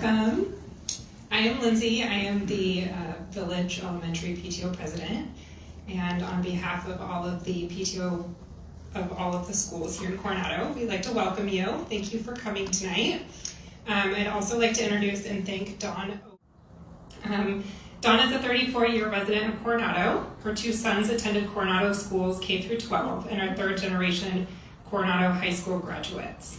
welcome. I am Lindsey. I am the Village Elementary PTO President, and on behalf of all of the PTO of all of the schools here in Coronado, we'd like to welcome you. Thank you for coming tonight. I'd also like to introduce and thank Dawn. Dawn is a 34-year resident of Coronado. Her two sons attended Coronado schools K through 12 and are third generation Coronado High School graduates.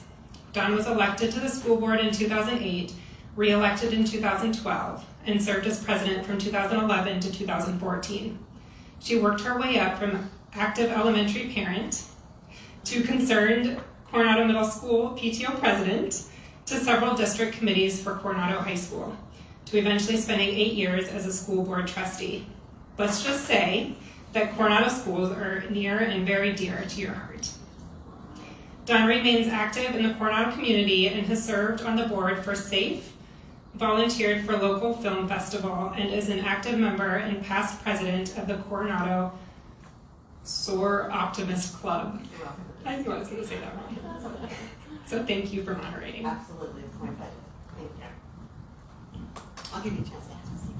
Dawn was elected to the school board in 2008, re-elected in 2012, and served as president from 2011 to 2014. She worked her way up from active elementary parent to concerned Coronado Middle School PTO president to several district committees for Coronado High School, to eventually spending 8 years as a school board trustee. Let's just say that Coronado schools are near and very dear to your heart. Dawn remains active in the Coronado community and has served on the board for SAFE, volunteered for local film festival, and is an active member and past president of the Coronado Soar Optimist Club. I knew I was going to say that wrong. So thank you for moderating. Absolutely, it's my pleasure. Thank you. I'll give you a chance to have a seat.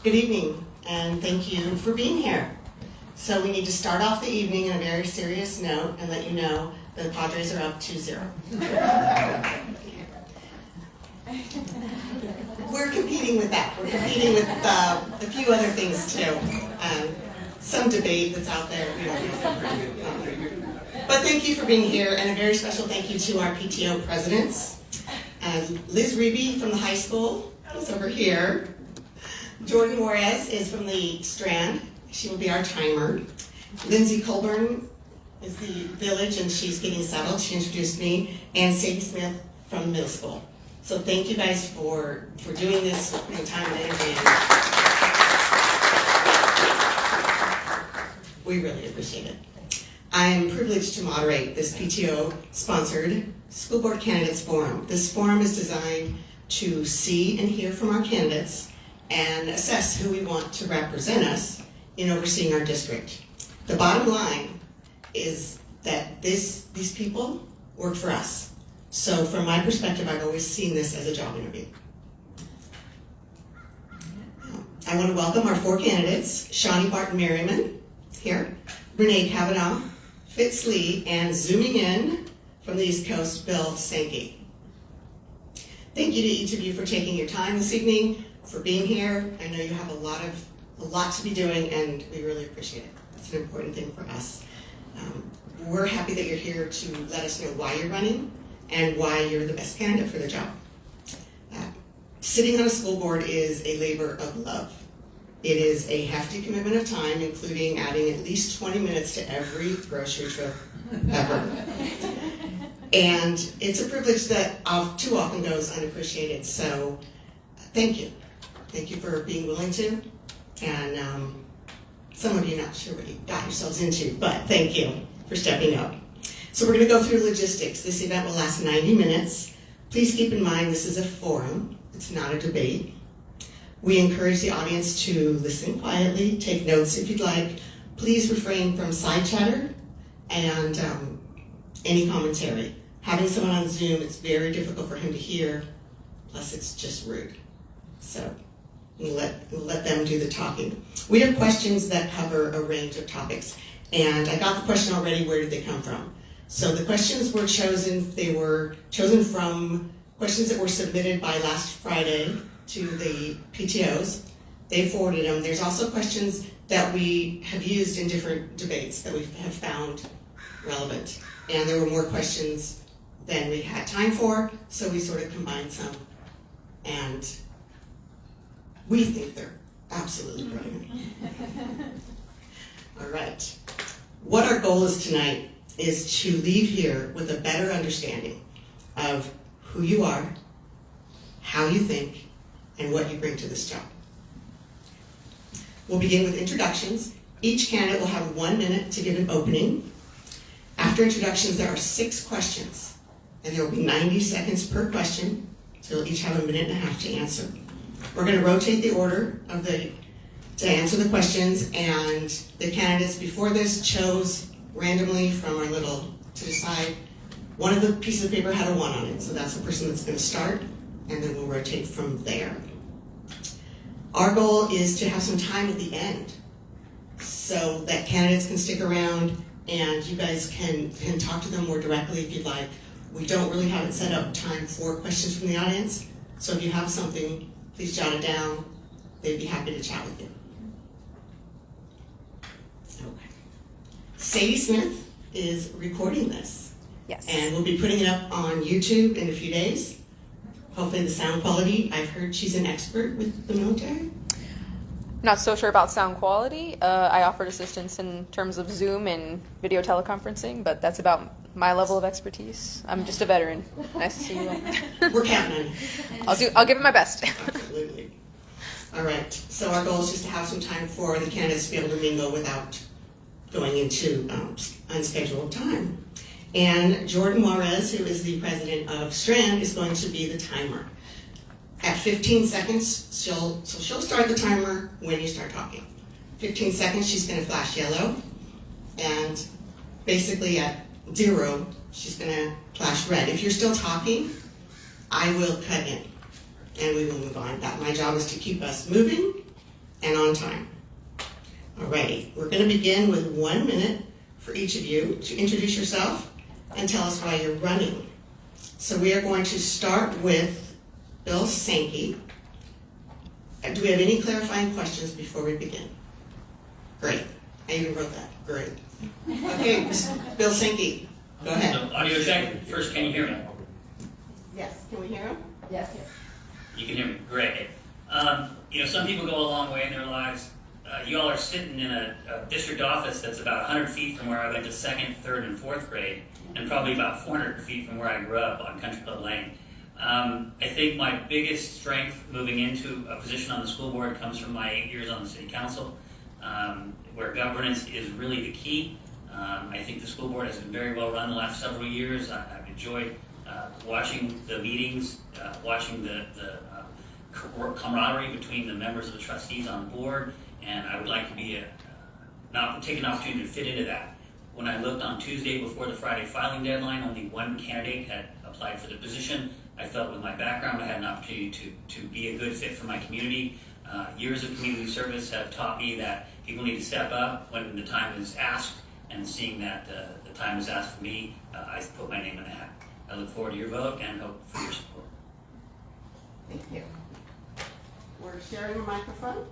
Good evening, and thank you for being here. So we need to start off the evening on a very serious note and let you know that the Padres are up 2-0. We're competing with that. We're competing with a few other things too. Some debate that's out there. But thank you for being here, and a very special thank you to our PTO presidents. Liz Reeby from the high school is over here. Jordan Juarez is from the Strand. She will be our timer. Lindsey Colburn is the village, and she's getting settled. She introduced me. And Sadie Smith from middle school. So thank you guys for doing this, putting time and energy in. We really appreciate it. I am privileged to moderate this PTO-sponsored School Board Candidates Forum. This forum is designed to see and hear from our candidates and assess who we want to represent us in overseeing our district. The bottom line is that these people work for us. So from my perspective, I've always seen this as a job interview. I want to welcome our 4 candidates: Shawnee Merriman, here, Renee Cavanaugh, Fitzhugh Lee, and zooming in from the East Coast, Bill Sandke. Thank you to each of you for taking your time this evening, for being here. I know you have a lot to be doing, and we really appreciate it. It's an important thing for us. We're happy that you're here to let us know why you're running and why you're the best candidate for the job. Sitting on a school board is a labor of love. It is a hefty commitment of time, including adding at least 20 minutes to every grocery trip ever. And it's a privilege that too often goes unappreciated. So thank you. Thank you for being willing to. And some of you not sure what you got yourselves into, but thank you for stepping up. So we're going to go through logistics. This event will last 90 minutes. Please keep in mind this is a forum. It's not a debate. We encourage the audience to listen quietly, take notes if you'd like. Please refrain from side chatter and any commentary. Having someone on Zoom, it's very difficult for him to hear, plus it's just rude. So we'll let them do the talking. We have questions that cover a range of topics. And I got the question already, where did they come from? So the questions were chosen, they were chosen from questions that were submitted by last Friday to the PTOs. They forwarded them. There's also questions that we have used in different debates that we have found relevant. And there were more questions than we had time for, so we sort of combined some. And we think they're absolutely brilliant. All right. What our goal is tonight is to leave here with a better understanding of who you are, how you think, and what you bring to this job. We'll begin with introductions. Each candidate will have 1 minute to give an opening. After introductions, there are 6 questions, and there will be 90 seconds per question, so you'll each have 1.5 minutes to answer. We're going to rotate the order to answer the questions, and the candidates before this chose randomly from our to decide One of the pieces of paper had a 1 on it, so that's the person that's going to start, and then we'll rotate from there. Our goal is to have some time at the end so that candidates can stick around and you guys can talk to them more directly if you'd like. We don't really have it set up time for questions from the audience, so if you have something, please jot it down. They'd be happy to chat with you. Okay. Sadie Smith is recording this. Yes. And we'll be putting it up on YouTube in a few days. Hopefully the sound quality, I've heard she's an expert with the military. Not so sure about sound quality. I offered assistance in terms of Zoom and video teleconferencing, but that's about my level of expertise. I'm just a veteran. Nice to see you all. We're counting on you. I'll give it my best. Absolutely. All right, so our goal is just to have some time for the candidates to be able to mingle without going into unscheduled time. And Jordan Juarez, who is the president of Strand, is going to be the timer. At 15 seconds, she'll start the timer when you start talking. 15 seconds, she's going to flash yellow. And basically at 0, she's going to flash red. If you're still talking, I will cut in and we will move on. My job is to keep us moving and on time. All right, we're going to begin with 1 minute for each of you to introduce yourself and tell us why you're running. So we are going to start with Bill Sandke. Do we have any clarifying questions before we begin? Great. I even wrote that. Great. Okay, Bill Sandke, go ahead. Audio check. First, can you hear me? Yes. Can we hear him? Yes. You can hear me. Great. Some people go a long way in their lives. You all are sitting in a district office that's about 100 feet from where I went to 2nd, 3rd, and 4th grade, and probably about 400 feet from where I grew up on Country Club Lane. I think my biggest strength moving into a position on the school board comes from my 8 years on the city council, where governance is really the key. I think the school board has been very well run the last several years. I've enjoyed watching the meetings, watching the camaraderie between the members of the trustees on the board, and I would like to be take an opportunity to fit into that. When I looked on Tuesday before the Friday filing deadline, only 1 candidate had applied for the position. I felt with my background I had an opportunity to be a good fit for my community. Years of community service have taught me that people need to step up when the time is asked, and seeing that the time is asked for me, I put my name in the hat. I look forward to your vote and hope for your support. Thank you. We're sharing a microphone.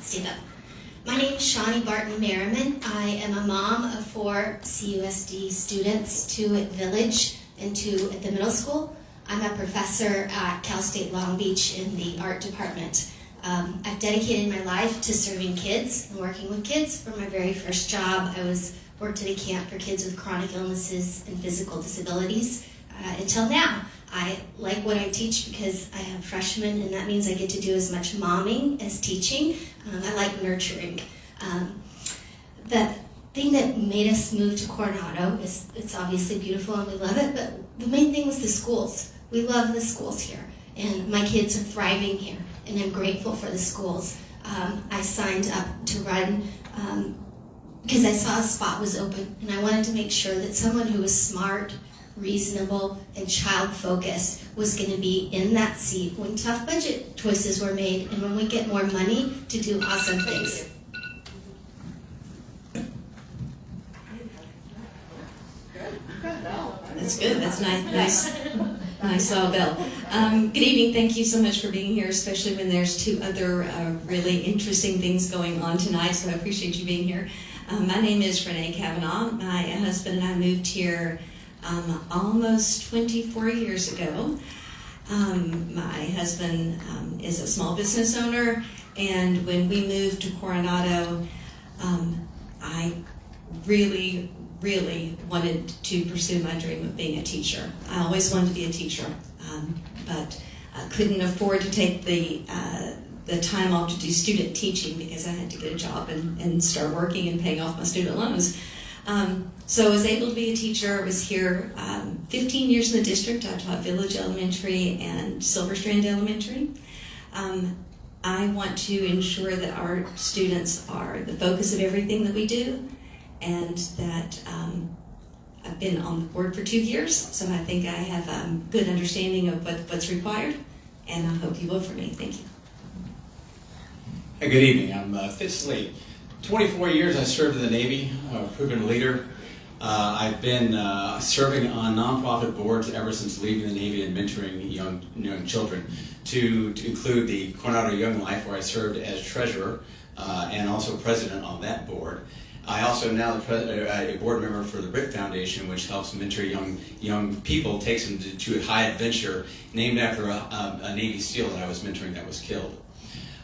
Stand up. My name is Shawnee Merriman. I am a mom of 4 CUSD students, 2 at Village and 2 at the middle school. I'm a professor at Cal State Long Beach in the art department. I've dedicated my life to serving kids and working with kids. From my very first job, I worked at a camp for kids with chronic illnesses and physical disabilities. Until now, I like what I teach because I have freshmen, and that means I get to do as much momming as teaching. I like nurturing. The thing that made us move to Coronado is it's obviously beautiful and we love it, but the main thing was the schools. We love the schools here, and my kids are thriving here, and I'm grateful for the schools. I signed up to run because I saw a spot was open, and I wanted to make sure that someone who was smart, reasonable, and child-focused was going to be in that seat when tough budget choices were made and when we get more money to do awesome things. That's good. That's nice, Belle. Good evening. Thank you so much for being here, especially when there's 2 other really interesting things going on tonight, so I appreciate you being here. My name is Renee Cavanaugh. My husband and I moved here almost 24 years ago. My husband is a small business owner, and when we moved to Coronado, I really wanted to pursue my dream of being a teacher. I always wanted to be a teacher, but I couldn't afford to take the time off to do student teaching because I had to get a job and start working and paying off my student loans. So I was able to be a teacher. I was here 15 years in the district. I taught Village Elementary and Silver Strand Elementary. I want to ensure that our students are the focus of everything that we do, and that I've been on the board for 2 years, so I think I have a good understanding of what's required, and I hope you vote for me. Thank you. Hey, good evening. I'm Fitzhugh Lee. 24 years I served in the Navy, a proven leader. I've been serving on nonprofit boards ever since leaving the Navy and mentoring young children, to include the Coronado Young Life, where I served as treasurer and also president on that board. I also now a board member for the BRIT Foundation, which helps mentor young people, takes them to a high adventure, named after a Navy SEAL that I was mentoring that was killed.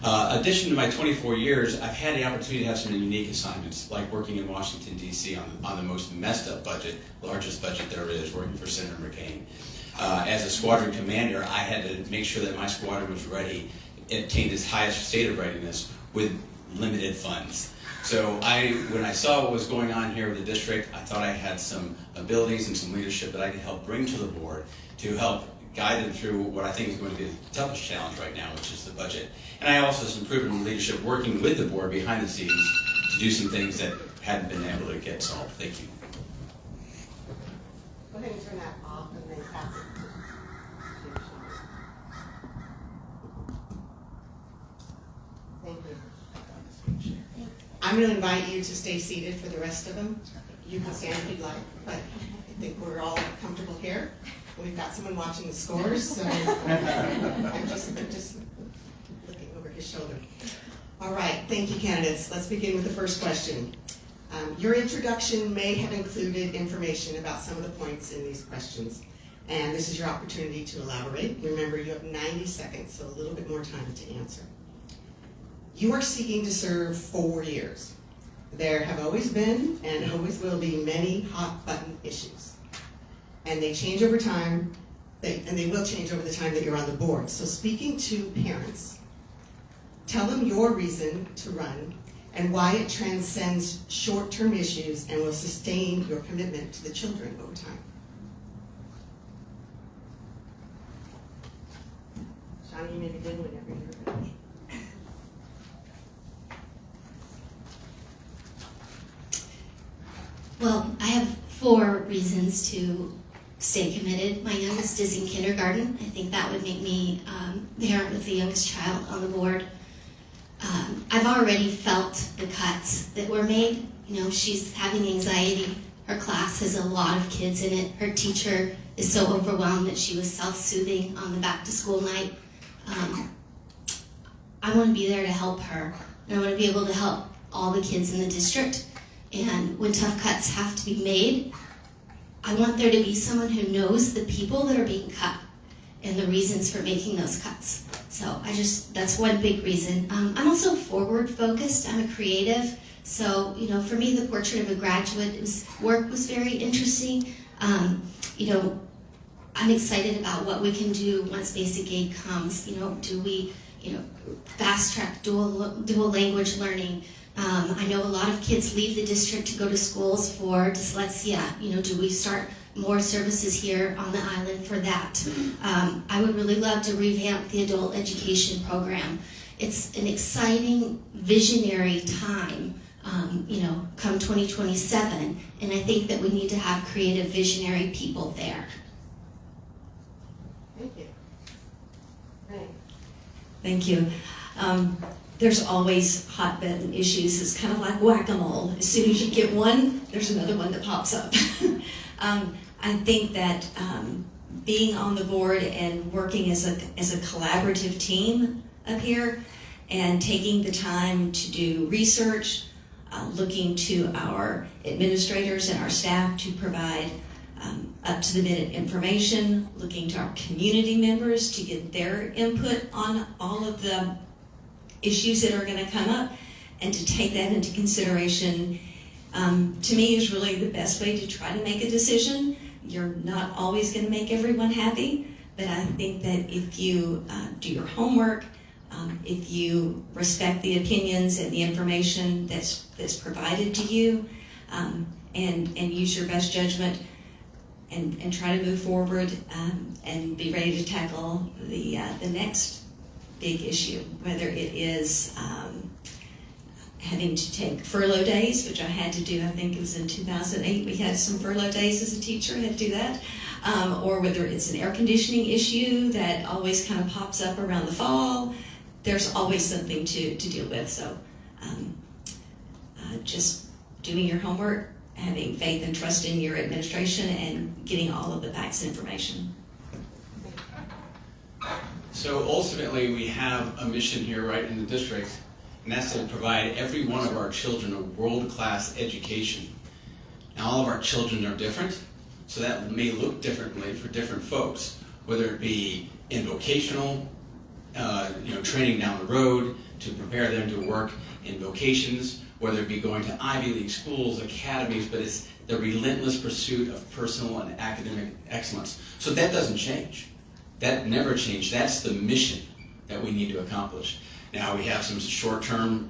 Addition to my 24 years, I've had the opportunity to have some unique assignments, like working in Washington, D.C. on the most messed up budget, largest budget there is, working for Senator McCain. As a squadron commander, I had to make sure that my squadron was ready, attained its highest state of readiness with limited funds. So when I saw what was going on here with the district, I thought I had some abilities and some leadership that I could help bring to the board to help guide them through what I think is going to be the toughest challenge right now, which is the budget. And I also have some proven leadership working with the board behind the scenes to do some things that hadn't been able to get solved. Thank you. Go ahead and turn that off and then pass it to Thank you. I'm going to invite you to stay seated for the rest of them. You can stand if you'd like, but I think we're all comfortable here. We've got someone watching the scores, so I'm just looking over his shoulder. All right, thank you, candidates. Let's begin with the first question. Your introduction may have included information about some of the points in these questions, and this is your opportunity to elaborate. Remember, you have 90 seconds, so a little bit more time to answer. You are seeking to serve 4 years. There have always been and always will be many hot-button issues. And they change over time, and they will change over the time that you're on the board. So speaking to parents, tell them your reason to run and why it transcends short-term issues and will sustain your commitment to the children over time. Shawnee, you may begin whenever you're ready. Well, I have 4 reasons to stay committed. My youngest is in kindergarten. I think that would make me the parent with the youngest child on the board. I've already felt the cuts that were made. You know, she's having anxiety. Her class has a lot of kids in it. Her teacher is so overwhelmed that she was self-soothing on the back-to-school night. I want to be there to help her. And I want to be able to help all the kids in the district. And when tough cuts have to be made, I want there to be someone who knows the people that are being cut and the reasons for making those cuts. So that's one big reason. I'm also forward focused. I'm a creative. So, you know, for me, the portrait of a graduate work was very interesting. You know, I'm excited about what we can do once basic aid comes. You know, do we, fast track dual language learning? I know a lot of kids leave the district to go to schools for dyslexia. You know, do we start more services here on the island for that? I would really love to revamp the adult education program. It's an exciting, visionary time, come 2027, and I think that we need to have creative, visionary people there. Thank you. Renee. Thank you. There's always hot-button issues. It's kind of like whack-a-mole. As soon as you get one, there's another one that pops up. I think that being on the board and working as a collaborative team up here and taking the time to do research, looking to our administrators and our staff to provide up-to-the-minute information, looking to our community members to get their input on all of the issues that are going to come up, and to take that into consideration, to me, is really the best way to try to make a decision. You're not always going to make everyone happy, but I think that if you do your homework, if you respect the opinions and the information that's provided to you, and use your best judgment, and try to move forward, and be ready to tackle the next big issue, whether it is having to take furlough days, which I had to do. I think it was in 2008. We had some furlough days as a teacher, I had to do that. Or whether it's an air conditioning issue that always kind of pops up around the fall. There's always something to deal with. So just doing your homework, having faith and trust in your administration, and getting all of the facts and information. So ultimately, we have a mission here right in the district, and that's to provide every one of our children a world-class education. Now, all of our children are different, so that may look differently for different folks, whether it be in vocational, training down the road to prepare them to work in vocations, whether it be going to Ivy League schools, academies, but it's the relentless pursuit of personal and academic excellence. So that doesn't change. That never changed. That's the mission that we need to accomplish. Now, we have some short-term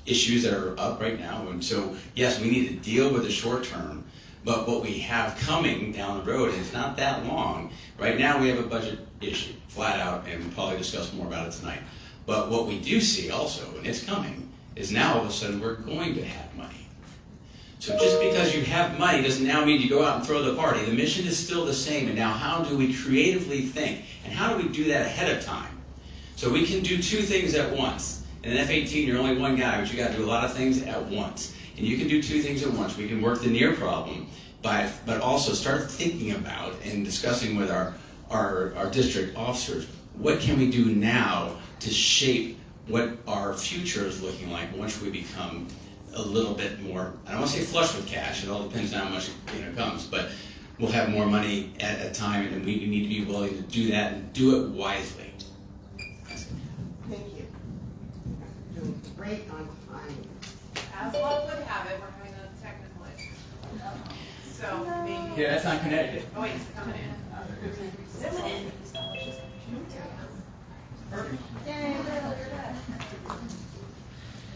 issues that are up right now, and so, yes, we need to deal with the short-term, but what we have coming down the road is not that long. Right now, we have a budget issue, flat out, and we'll probably discuss more about it tonight. But what we do see also, and it's coming, is now all of a sudden we're going to have money. So just because you have money doesn't now mean you go out and throw the party. The mission is still the same, and now how do we creatively think? And how do we do that ahead of time? So we can do two things at once. In an F-18, you're only one guy, but you got to do a lot of things at once. And you can do two things at once. We can work the near problem, but also start thinking about and discussing with our district officers, what can we do now to shape what our future is looking like once we become a little bit more, I don't want to say flush with cash, it all depends on how much comes, but we'll have more money at a time, and we need to be willing to do that and do it wisely. Thank you. You're doing great on time. As luck would have it, we're having a technical issue. So maybe. Yeah, that's not Connecticut. Oh wait, it's coming in. Zoom in. Perfect.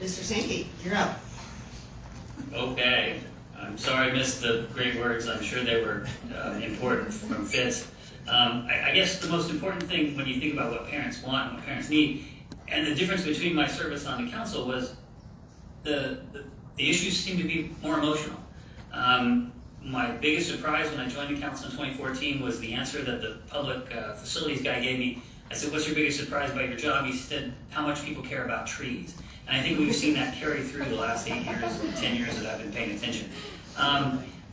Mr. Sandke, you're up. Okay, I'm sorry I missed the great words. I'm sure they were important from Fitz. I guess the most important thing when you think about what parents want and what parents need, and the difference between my service on the council was the issues seem to be more emotional. My biggest surprise when I joined the council in 2014 was the answer that the public facilities guy gave me. I said, "What's your biggest surprise about your job?" He said, "How much people care about trees." And I think we've seen that carry through the last 8 years, 10 years that I've been paying attention.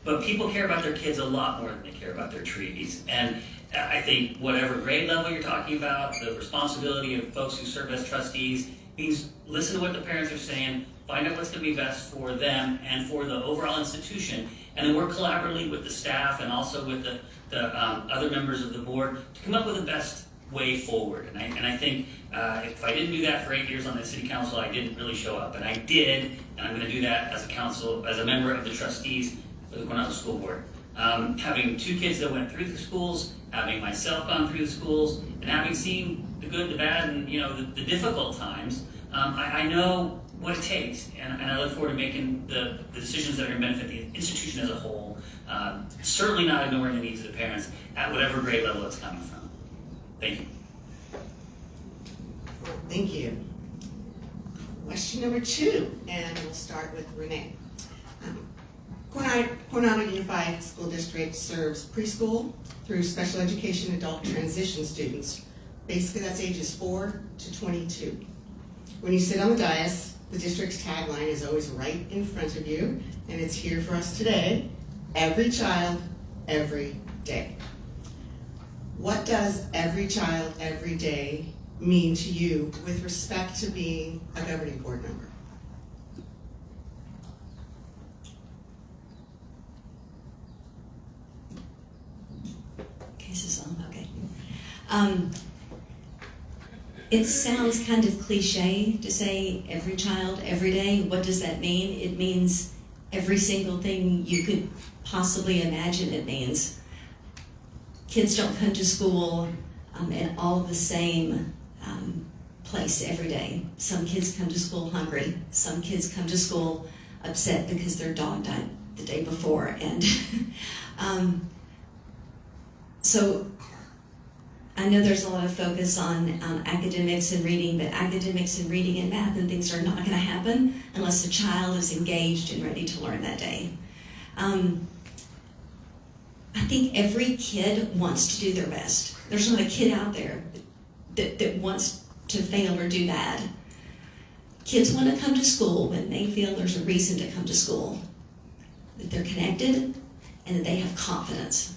But people care about their kids a lot more than they care about their trees. And I think whatever grade level you're talking about, the responsibility of folks who serve as trustees means listen to what the parents are saying, find out what's going to be best for them and for the overall institution, and then work collaboratively with the staff and also with the other members of the board to come up with the best way forward. And I think if I didn't do that for 8 years on the city council, I didn't really show up. And I did, and I'm going to do that as a member of the trustees for the Coronado School Board. Having 2 kids that went through the schools, having myself gone through the schools, and having seen the good, the bad, and the difficult times, I know what it takes, and I look forward to making the decisions that are going to benefit the institution as a whole. Certainly not ignoring the needs of the parents at whatever grade level it's coming from. Thank you. Thank you. Question number 2, and we'll start with Renee. Coronado Unified School District serves preschool through special education adult transition students. Basically, that's ages 4 to 22. When you sit on the dais, the district's tagline is always right in front of you, and it's here for us today: every child, every day. What does every child, every day mean to you with respect to being a governing board member? Okay, this is on, okay. It sounds kind of cliche to say every child, every day. What does that mean? It means every single thing you could possibly imagine it means. Kids don't come to school in all the same place every day. Some kids come to school hungry. Some kids come to school upset because their dog died the day before. And so I know there's a lot of focus on academics and reading, but academics and reading and math and things are not going to happen unless the child is engaged and ready to learn that day. I think every kid wants to do their best. There's not a kid out there that wants to fail or do bad. Kids want to come to school when they feel there's a reason to come to school, that they're connected and that they have confidence.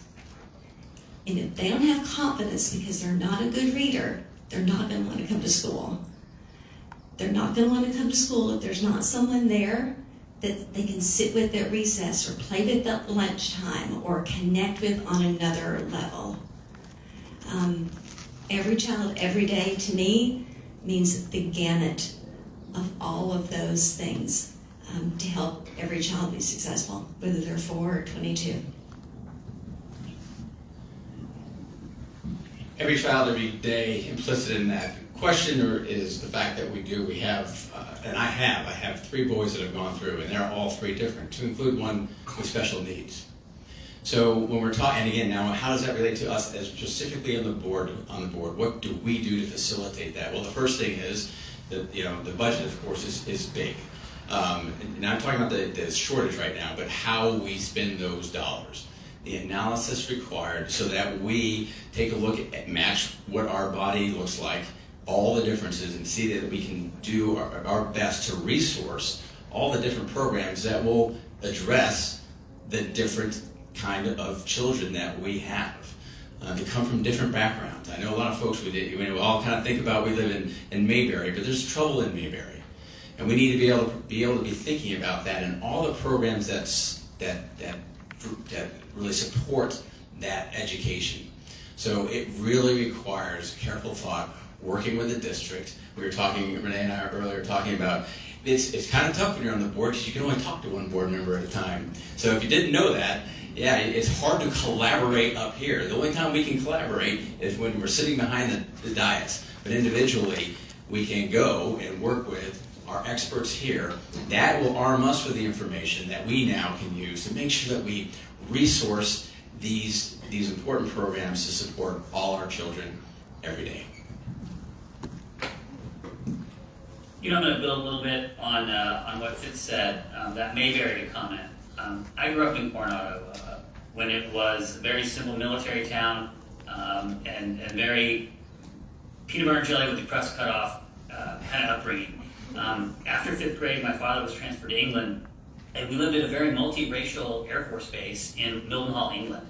And if they don't have confidence because they're not a good reader, they're not going to want to come to school. They're not going to want to come to school if there's not someone there that they can sit with at recess or play with at lunchtime or connect with on another level. Every child, every day, to me, means the gamut of all of those things to help every child be successful, whether they're 4 or 22. Every child, every day, implicit in that question is the fact that we have, and I have 3 boys that have gone through, and they're all 3 different, to include one with special needs. So when we're talking, and again, now how does that relate to us as specifically on the board? What do we do to facilitate that? Well, the first thing is that, the budget, of course, is big. And I'm talking about the shortage right now, but how we spend those dollars. The analysis required so that we take a look at match what our body looks like, all the differences, and see that we can do our best to resource all the different programs that will address the different kind of children that we have. They come from different backgrounds. I know a lot of folks, we all kind of think about we live in Mayberry, but there's trouble in Mayberry. And we need to be able to be thinking about that and all the programs that really support that education. So it really requires careful thought, working with the district. We were talking, Renee and I earlier talking about, it's kind of tough when you're on the board because you can only talk to one board member at a time. So if you didn't know that, yeah, it's hard to collaborate up here. The only time we can collaborate is when we're sitting behind the dais. But individually, we can go and work with our experts here. That will arm us with the information that we now can use to make sure that we resource these important programs to support all our children every day. I'm going to build a little bit on what Fitz said, that Mayberry comment. I grew up in Coronado when it was a very simple military town and very peanut butter and jelly with the crust cut off kind of upbringing. After 5th grade, my father was transferred to England, and we lived at a very multiracial Air Force base in Mildenhall, England.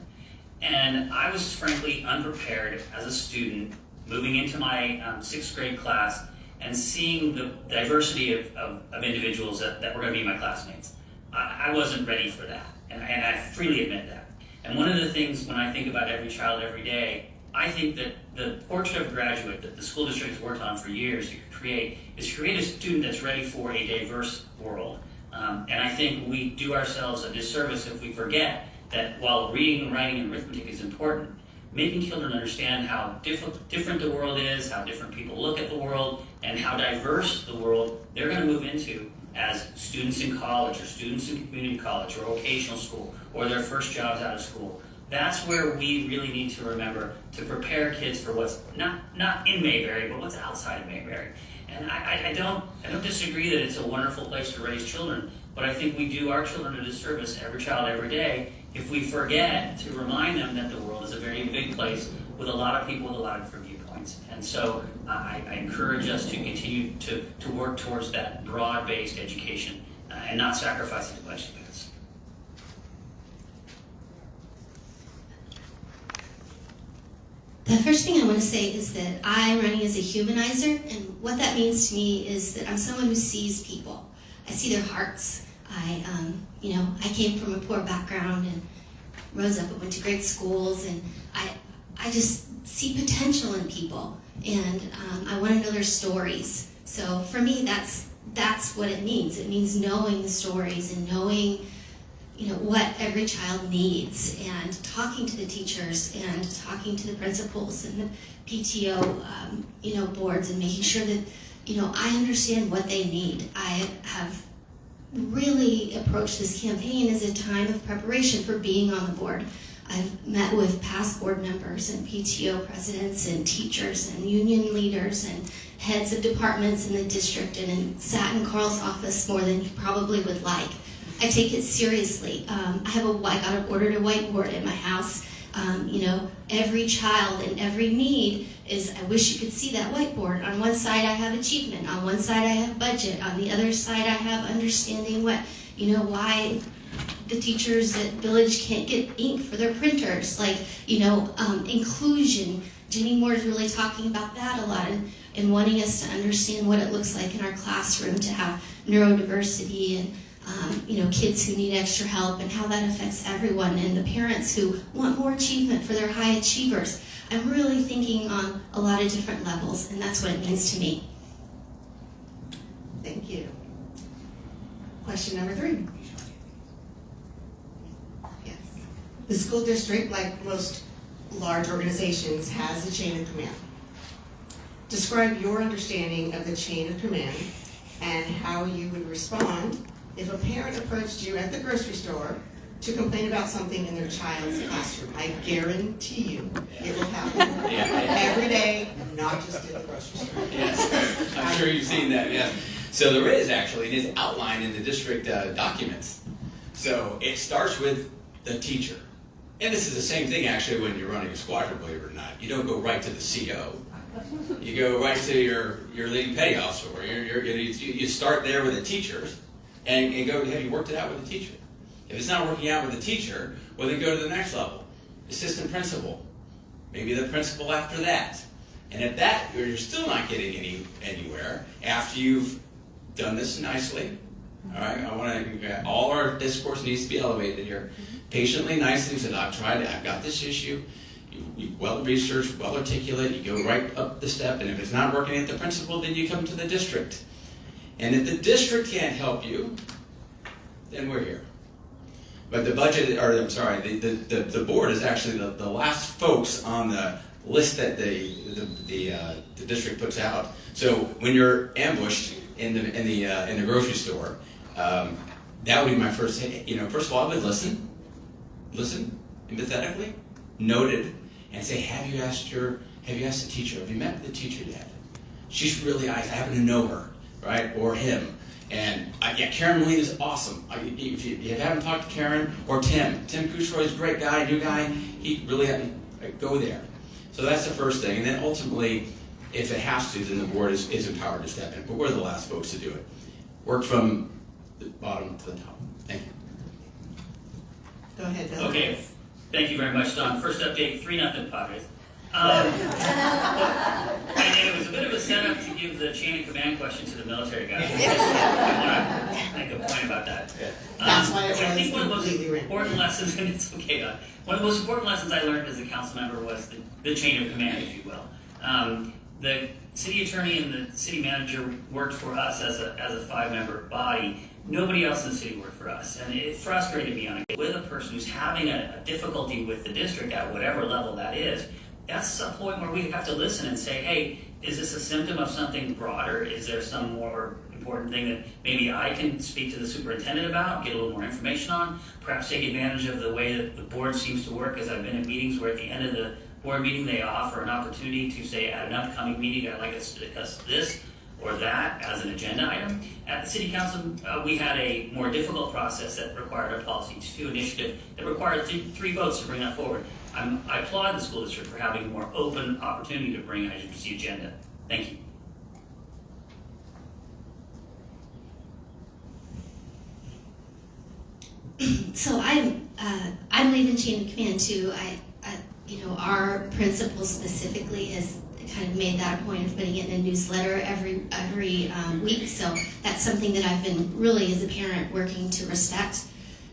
And I was frankly unprepared as a student moving into my 6th grade class and seeing the diversity of individuals that were going to be my classmates. I wasn't ready for that, and I freely admit that. And one of the things when I think about every child every day, I think that the portrait of a graduate that the school district has worked on for years to create is to create a student that's ready for a diverse world. And I think we do ourselves a disservice if we forget that while reading, writing, and arithmetic is important, making children understand how different the world is, how different people look at the world, and how diverse the world they're going to move into as students in college or students in community college or vocational school or their first jobs out of school. That's where we really need to remember to prepare kids for what's not in Mayberry, but what's outside of Mayberry. And I don't disagree that it's a wonderful place to raise children, but I think we do our children a disservice, every child, every day, if we forget to remind them that the world is a very big place with a lot of people with a lot of different viewpoints. And so I encourage us to continue to work towards that broad-based education and not sacrificing the budget cuts. The first thing I want to say is that I'm running as a humanizer, and what that means to me is that I'm someone who sees people. I see their hearts. I came from a poor background and rose up and went to great schools, and I just see potential in people, and I want to know their stories. So for me, that's what it means. It means knowing the stories and knowing what every child needs, and talking to the teachers and talking to the principals and the PTO boards, and making sure that I understand what they need. I have really approached this campaign as a time of preparation for being on the board. I've met with past board members and PTO presidents and teachers and union leaders and heads of departments in the district, and sat in Karl's office more than he probably would like. I take it seriously. I ordered a whiteboard at my house. Every child and every need is, I wish you could see that whiteboard. On one side I have achievement, on one side I have budget, on the other side I have understanding why the teachers at Village can't get ink for their printers, inclusion. Jenny Moore is really talking about that a lot and wanting us to understand what it looks like in our classroom to have neurodiversity and kids who need extra help and how that affects everyone, and the parents who want more achievement for their high achievers. I'm really thinking on a lot of different levels, and that's what it means to me. Thank you. Question number 3. Yes. The school district, like most large organizations, has a chain of command. Describe your understanding of the chain of command and how you would respond if a parent approached you at the grocery store to complain about something in their child's classroom. I guarantee you it will happen every day, not just at the grocery store. Yes, I'm sure you've seen that, yes. So there is actually, it is outlined in the district documents. So it starts with the teacher. And this is the same thing actually when you're running a squadron, believe it or not. You don't go right to the CO. You go right to your leading petty officer. You start there with the teachers and go, have you worked it out with the teacher? If it's not working out with the teacher, well then go to the next level. Assistant principal. Maybe the principal after that. And at that, you're still not getting anywhere after you've done this nicely. All right, all our discourse needs to be elevated here. Patiently, nicely said, I've got this issue. You well researched, well articulate, you go right up the step, and if it's not working at the principal, then you come to the district. And if the district can't help you, then we're here. But the the board is actually the last folks on the list that the district puts out. So when you're ambushed in the grocery store, that would be my first. First of all, I would listen empathetically, noted, and say, have you asked the teacher? Have you met with the teacher yet? She's really nice. I happen to know her, right, or him. And Karen Moline is awesome. If you haven't talked to Karen or Tim Kushroy is a great guy, new guy. He really go there. So that's the first thing. And then ultimately, if it has to, then the board is empowered to step in. But we're the last folks to do it. Work from the bottom to the top. Thank you. Go ahead, Bill. Okay, thank you very much, Don. First update, 3-0 Padres. And it was a bit of a setup to give the chain of command question to the military guy. I want to make a point about that. That's why it was I think one of the most completely written. important lessons, and it's okay, Don. One of the most important lessons I learned as a council member was the chain of command, if you will. The city attorney and the city manager worked for us as a 5-member body. Nobody else in the city worked for us, and it frustrated me on it. With a person who's having a difficulty with the district at whatever level that is, that's a point where we have to listen and say, hey, is this a symptom of something broader? Is there some more important thing that maybe I can speak to the superintendent about, get a little more information on, perhaps take advantage of the way that the board seems to work, as I've been at meetings where at the end of the board meeting they offer an opportunity to say at an upcoming meeting, I'd like us to discuss this or that as an agenda item. At the city council, we had a more difficult process that required a policy 2 initiative that required 3 votes to bring that forward. I applaud the school district for having a more open opportunity to bring items to the agenda. Thank you. So I'm leading chain of command too. Our principal specifically has kind of made that a point of putting it in a newsletter every week. So that's something that I've been really, as a parent, working to respect.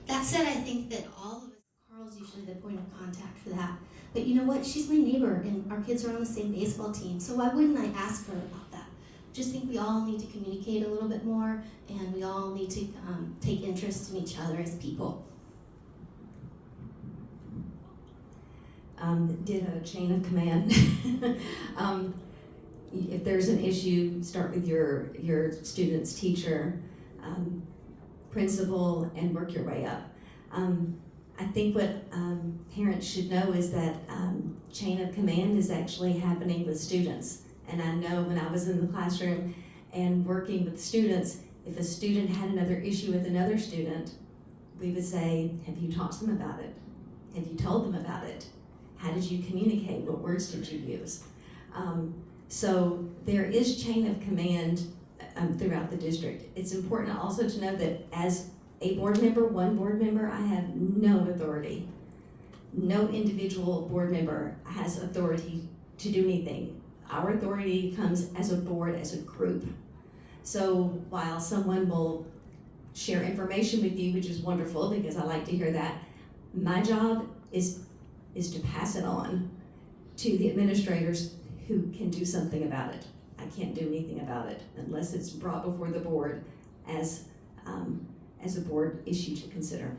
That said, I think that all of us, Karl's usually the point of contact for that. But you know what? She's my neighbor, and our kids are on the same baseball team. So why wouldn't I ask her about that? Just think we all need to communicate a little bit more, and we all need to take interest in each other as people. Did a chain of command. If there's an issue, start with your student's teacher, principal, and work your way up. I think what parents should know is that chain of command is actually happening with students. And I know when I was in the classroom and working with students, if a student had another issue with another student, we would say, have you talked to them about it? Have you told them about it? How did you communicate? What words did you use? So there is chain of command throughout the district. It's important also to know that as a board member, one board member, I have no authority. No individual board member has authority to do anything. Our authority comes as a board, as a group. So while someone will share information with you, which is wonderful because I like to hear that, my job is to pass it on to the administrators who can do something about it. I can't do anything about it unless it's brought before the board as a board issue to consider.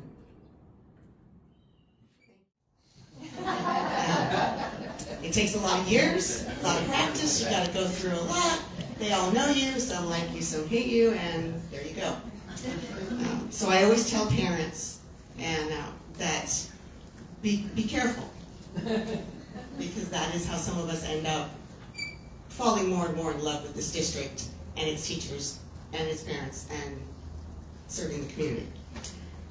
It takes a lot of years, a lot of practice. You got to go through a lot. They all know you. Some like you, some hate you, and there you go. So I always tell parents that be careful, because that is how some of us end up falling more and more in love with this district and its teachers and its parents and serving the community.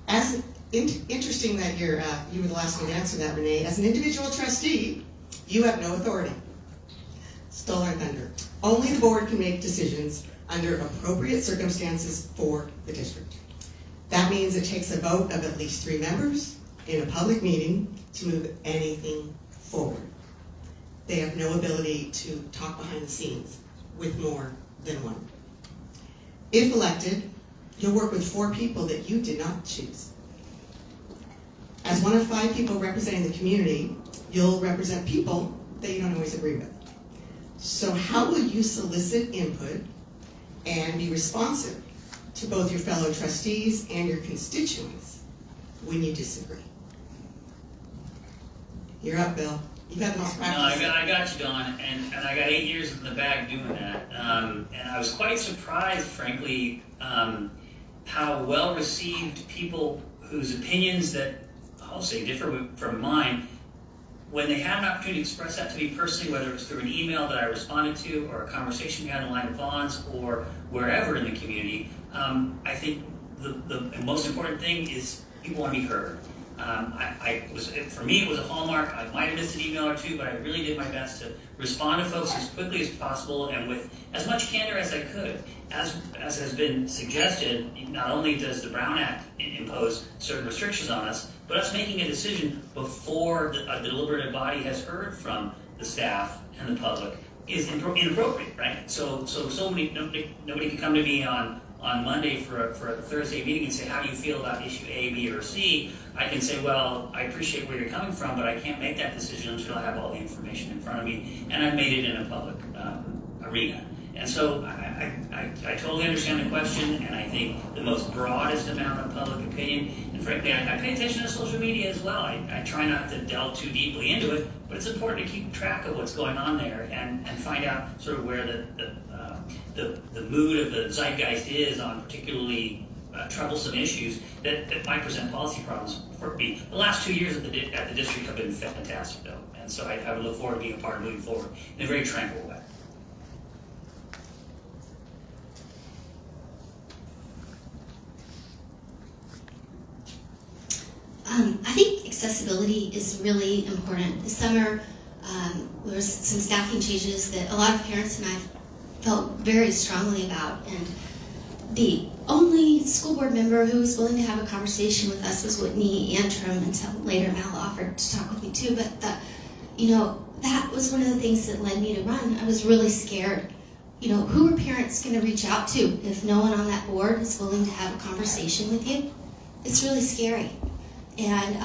As interesting that you were the last one to answer that, Renee. As an individual trustee, you have no authority. Stole our thunder. Only the board can make decisions under appropriate circumstances for the district. That means it takes a vote of at least 3 members in a public meeting to move anything forward. They have no ability to talk behind the scenes with more than one. If elected, you'll work with 4 people that you did not choose. As one of 5 people representing the community, you'll represent people that you don't always agree with. So how will you solicit input and be responsive to both your fellow trustees and your constituents when you disagree? You're up, Bill. You've had the most practice. No, I got you, Dawn, and I got 8 years in the bag doing that. And I was quite surprised, frankly, how well received people whose opinions that I'll say differ from mine, when they had an opportunity to express that to me personally, whether it was through an email that I responded to or a conversation we had in Line of Bonds or wherever in the community, I think the most important thing is people want to be heard. For me, it was a hallmark. I might have missed an email or 2, but I really did my best to respond to folks as quickly as possible and with as much candor as I could. As has been suggested, not only does the Brown Act impose certain restrictions on us, but us making a decision before the deliberative body has heard from the staff and the public is inappropriate, right? So nobody can come to me on Monday for a Thursday meeting and say, how do you feel about issue A, B, or C? I can say, well, I appreciate where you're coming from, but I can't make that decision until I have all the information in front of me, and I've made it in a public arena. And so I totally understand the question, and I think the most broadest amount of public opinion, and frankly, I pay attention to social media as well. I try not to delve too deeply into it, but it's important to keep track of what's going on there and find out sort of where the mood of the zeitgeist is on particularly troublesome issues that might present policy problems for me. The last 2 years at the district have been fantastic, though, and so I would look forward to being a part of moving forward in a very tranquil way. I think accessibility is really important. This summer, there was some staffing changes that a lot of parents and I felt very strongly about, and the only school board member who was willing to have a conversation with us was Whitney Antrim, until later Mal offered to talk with me too, but that was one of the things that led me to run. I was really scared. Who are parents going to reach out to if no one on that board is willing to have a conversation with you? It's really scary. And,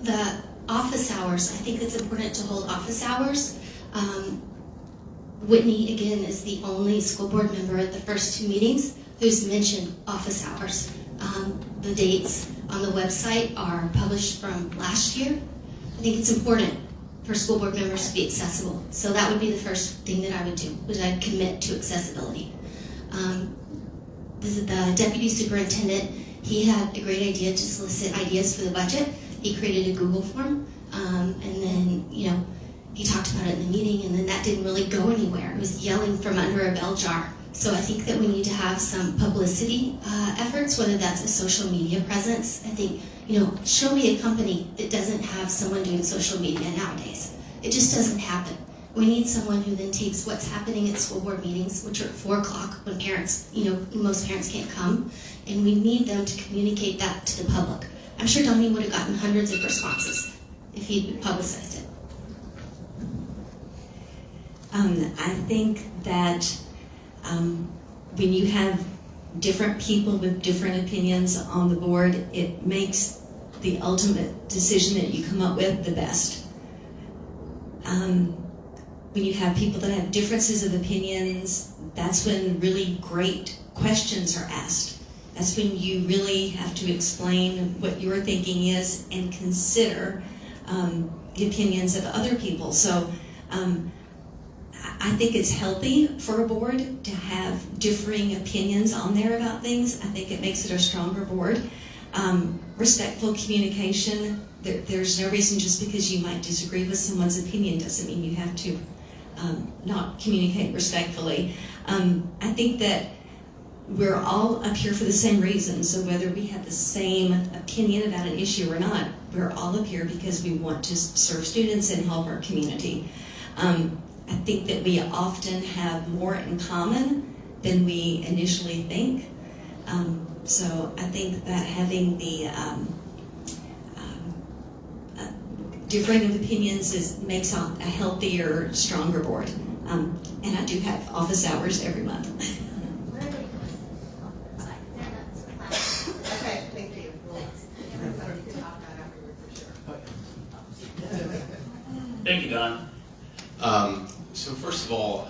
the office hours, I think it's important to hold office hours. Whitney, again, is the only school board member at the first 2 meetings who's mentioned office hours. The dates on the website are published from last year. I think it's important for school board members to be accessible. So that would be the first thing that I would do, was I'd commit to accessibility. The deputy superintendent he had a great idea to solicit ideas for the budget. He created a Google form, and then, he talked about it in the meeting, and then that didn't really go anywhere. It was yelling from under a bell jar. So I think that we need to have some publicity efforts, whether that's a social media presence. I think, show me a company that doesn't have someone doing social media nowadays. It just doesn't happen. We need someone who then takes what's happening at school board meetings, which are at 4 o'clock when parents, most parents can't come, and we need them to communicate that to the public. I'm sure Donnie would have gotten hundreds of responses if he'd publicized it. I think that when you have different people with different opinions on the board, it makes the ultimate decision that you come up with the best. When you have people that have differences of opinions, that's when really great questions are asked. That's when you really have to explain what your thinking is and consider the opinions of other people. So I think it's healthy for a board to have differing opinions on there about things. I think it makes it a stronger board. Respectful communication. There's no reason just because you might disagree with someone's opinion doesn't mean you have to not communicate respectfully. I think that we're all up here for the same reason. So whether we have the same opinion about an issue or not, we're all up here because we want to serve students and help our community. I think that we often have more in common than we initially think. So I think that having the differing of opinions makes a healthier, stronger board. And I do have office hours every month. Okay, thank you. Thank you, Don. So first of all,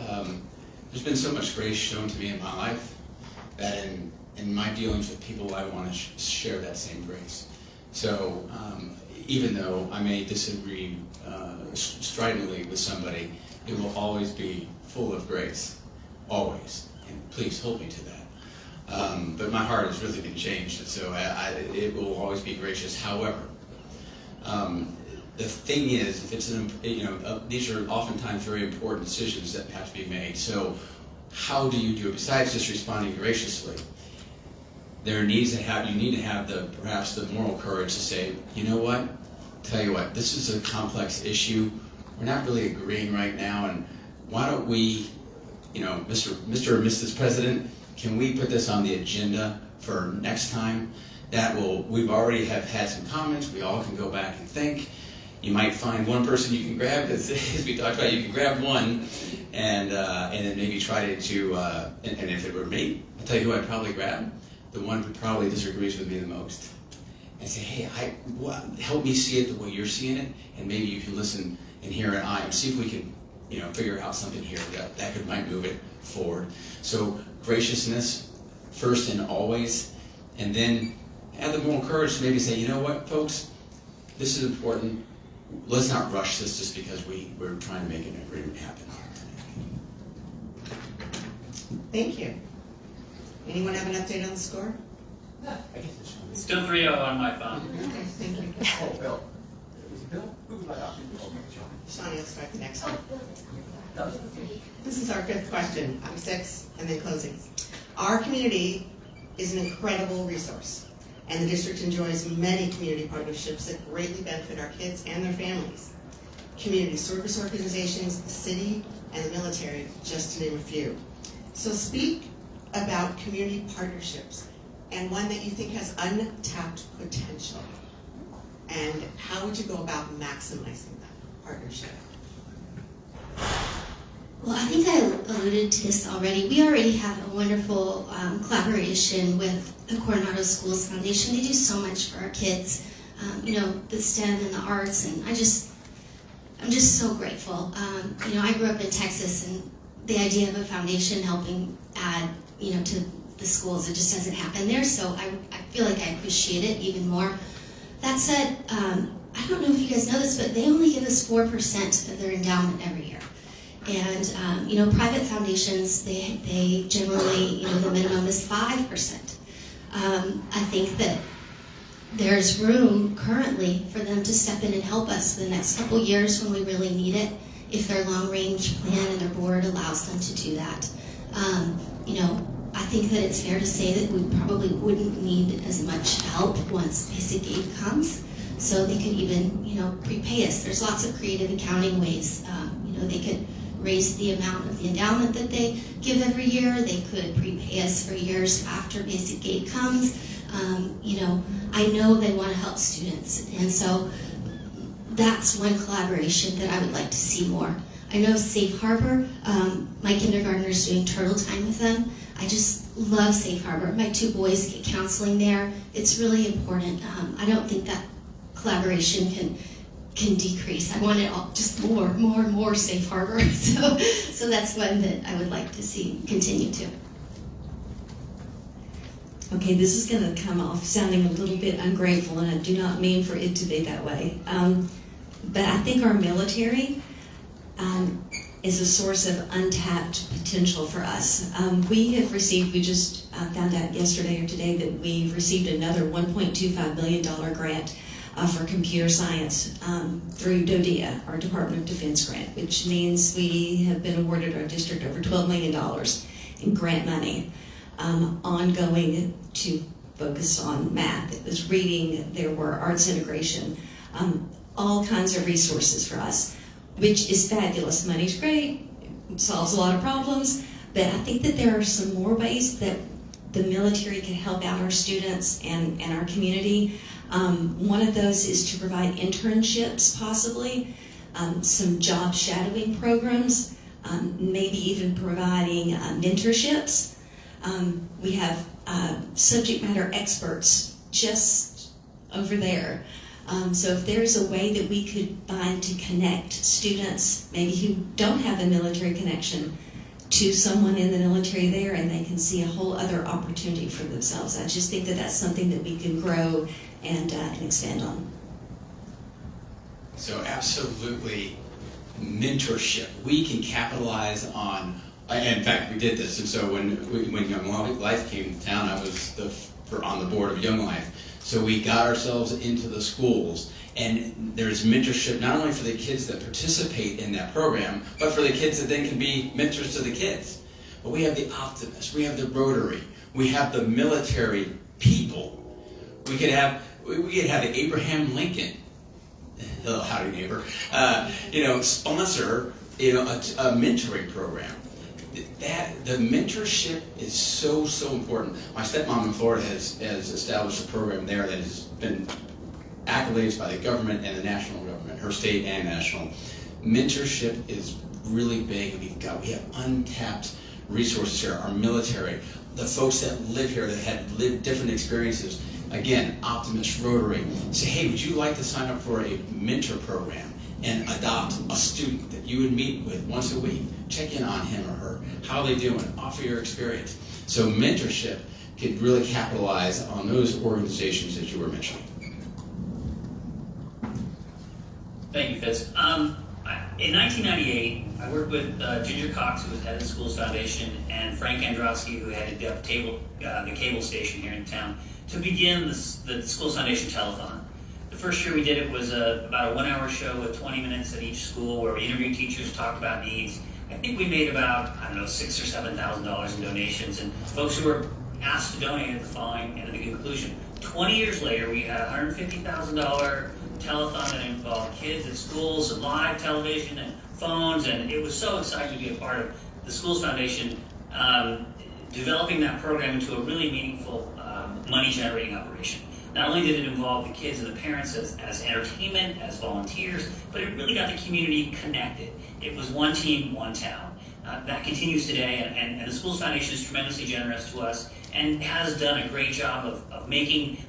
there's been so much grace shown to me in my life that in my dealings with people, I want to share that same grace. So even though I may disagree stridently with somebody, it will always be full of grace, always. And please hold me to that. But my heart has really been changed, and so it will always be gracious. However, the thing is, if it's these are oftentimes very important decisions that have to be made. So how do you do it? Besides just responding graciously, you need to have perhaps the moral courage to say, you know what? Tell you what, this is a complex issue. We're not really agreeing right now, and why don't we, Mr. or Mrs. President, can we put this on the agenda for next time? We've already have had some comments. We all can go back and think. You might find one person you can grab, as we talked about, you can grab one, and then maybe try to and if it were me, I'll tell you who I'd probably grab, the one who probably disagrees with me the most, and say, hey, help me see it the way you're seeing it, and maybe you can listen and hear an eye, and see if we can, figure out something here that might move it forward. So graciousness, first and always, and then have the moral courage to maybe say, you know what, folks, this is important. Let's not rush this just because we're trying to make an agreement happen. Thank you. Anyone have an update on the score? Still 3-0 on my phone. Okay, thank you. Oh, Bill. Is it Bill? Who would I ask you? Shawnee, let's start the next one. This is our fifth question. I'm 6, and then closings. Our community is an incredible resource, and the district enjoys many community partnerships that greatly benefit our kids and their families. Community service organizations, the city, and the military, just to name a few. So speak about community partnerships and one that you think has untapped potential. And how would you go about maximizing that partnership? Well, I think I alluded to this already. We already have a wonderful collaboration with the Coronado Schools Foundation. They do so much for our kids, the STEM and the arts, and I'm just so grateful. I grew up in Texas, and the idea of a foundation helping add, to the schools, it just doesn't happen there, so I feel like I appreciate it even more. That said, I don't know if you guys know this, but they only give us 4% of their endowment every year. And, private foundations, they generally, the minimum is 5%. I think that there's room currently for them to step in and help us for the next couple years when we really need it, if their long-range plan and their board allows them to do that. I think that it's fair to say that we probably wouldn't need as much help once basic aid comes, so they could even, prepay us. There's lots of creative accounting ways. They could raise the amount of the endowment that they give every year. They could prepay us for years after basic aid comes. I know they want to help students, and so that's one collaboration that I would like to see more. I know Safe Harbor, my kindergartner's doing turtle time with them. I just love Safe Harbor. My 2 boys get counseling there. It's really important. I don't think that collaboration can decrease. I want it all, just more Safe Harbor. So that's one that I would like to see continue to. Okay, this is going to come off sounding a little bit ungrateful, and I do not mean for it to be that way. But I think our military is a source of untapped potential for us. We just found out yesterday or today that we've received another $1.25 billion grant for computer science through DODEA, our Department of Defense grant, which means we have been awarded our district over $12 million in grant money, ongoing to focus on math. It was reading, there were arts integration, all kinds of resources for us, which is fabulous. Money's great, solves a lot of problems, but I think that there are some more ways that the military can help out our students and our community. One of those is to provide internships, possibly, some job shadowing programs, maybe even providing mentorships. We have subject matter experts just over there. So if there's a way that we could find to connect students, maybe who don't have a military connection, to someone in the military there, and they can see a whole other opportunity for themselves. I just think that that's something that we can grow and expand on. So absolutely, mentorship. We can capitalize on, in fact, we did this, and so when Young Life came to town, I was on the board of Young Life. So we got ourselves into the schools, and there's mentorship not only for the kids that participate in that program, but for the kids that then can be mentors to the kids. But we have the Optimists, we have the Rotary, we have the military people. We could have the Abraham Lincoln, hello, howdy neighbor, sponsor a mentoring program. The mentorship is so important. My stepmom in Florida has established a program there that has been accolades by the government and the national government, her state and national. Mentorship is really big. We have untapped resources here. Our military, the folks that live here that had lived different experiences. Again, Optimist, Rotary. Say, hey, would you like to sign up for a mentor program and adopt a student that you would meet with once a week? Check in on him or her. How are they doing? Offer your experience. So mentorship could really capitalize on those organizations that you were mentioning. Thank you, Fitz. In 1998, I worked with Ginger Cox, who was head of the Schools Foundation, and Frank Androsky, who headed up the cable station here in town, to begin the Schools Foundation telethon. The first year we did it was about a 1-hour show with 20 minutes at each school where we interviewed teachers, talked about needs. I think we made about, $6,000 or $7,000 in donations, and folks who were asked to donate at the following and at the conclusion. 20 years later, we had a $150,000 telethon that involved kids at schools and live television and phones, and it was so exciting to be a part of the Schools Foundation developing that program into a really meaningful money-generating operation. Not only did it involve the kids and the parents as entertainment, as volunteers, but it really got the community connected. It was one team, one town. That continues today, and the Schools Foundation is tremendously generous to us and has done a great job of making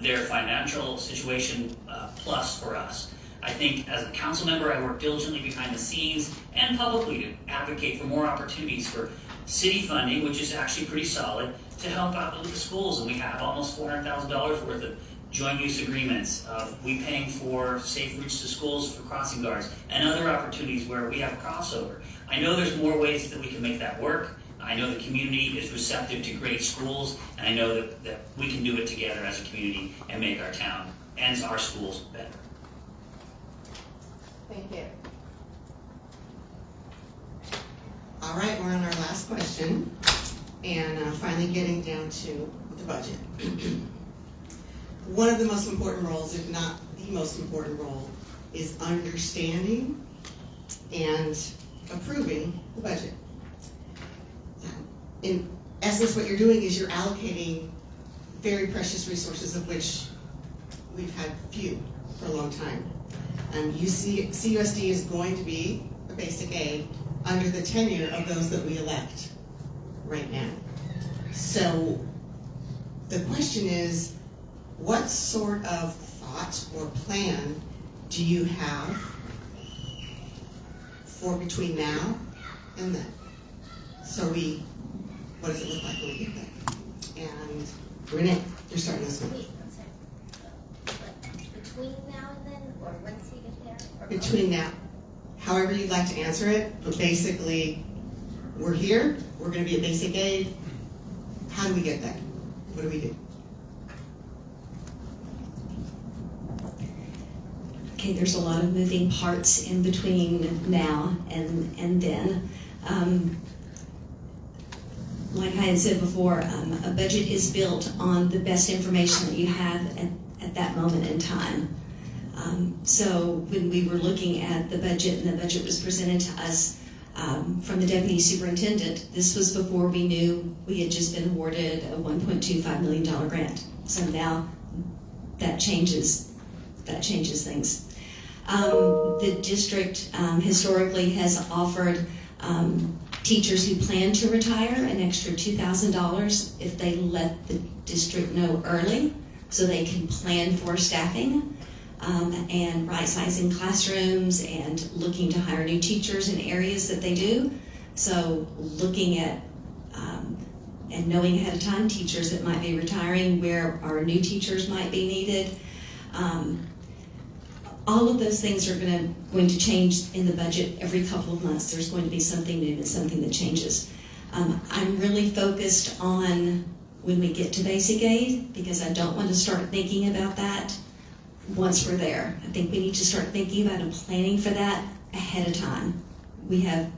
their financial situation plus for us. I think as a council member, I work diligently behind the scenes and publicly to advocate for more opportunities for city funding, which is actually pretty solid, to help out with the schools. And we have almost $400,000 worth of joint use agreements, we paying for safe routes to schools for crossing guards, and other opportunities where we have crossover. I know there's more ways that we can make that work. I know the community is receptive to great schools, and I know that we can do it together as a community and make our town and our schools better. Thank you. All right, we're on our last question, and finally getting down to the budget. One of the most important roles, if not the most important role, is understanding and approving the budget. In essence, what you're doing is you're allocating very precious resources, of which we've had few for a long time. CUSD is going to be a basic aid under the tenure of those that we elect right now. So the question is, what sort of thought or plan do you have for between now and then? So what does it look like when we get there? And Renee, you're starting this one. Wait, I'm sorry. Between now and then, or once we get there? Or Between now, however you'd like to answer it, but basically, we're here, we're gonna be at basic aid. How do we get there? What do we do? Okay, there's a lot of moving parts in between now and then. Like I had said before, a budget is built on the best information that you have at that moment in time. So when we were looking at the budget and the budget was presented to us from the Deputy Superintendent, this was before we knew we had just been awarded a $1.25 million grant. So now that changes things. The district historically has offered teachers who plan to retire an extra $2,000 if they let the district know early, so they can plan for staffing and right-sizing classrooms and looking to hire new teachers in areas that they do. So looking at and knowing ahead of time teachers that might be retiring, where our new teachers might be needed. All of those things are going to change in the budget every couple of months. There's going to be something new and something that changes. I'm really focused on when we get to basic aid, because I don't want to start thinking about that once we're there. I think we need to start thinking about and planning for that ahead of time. We're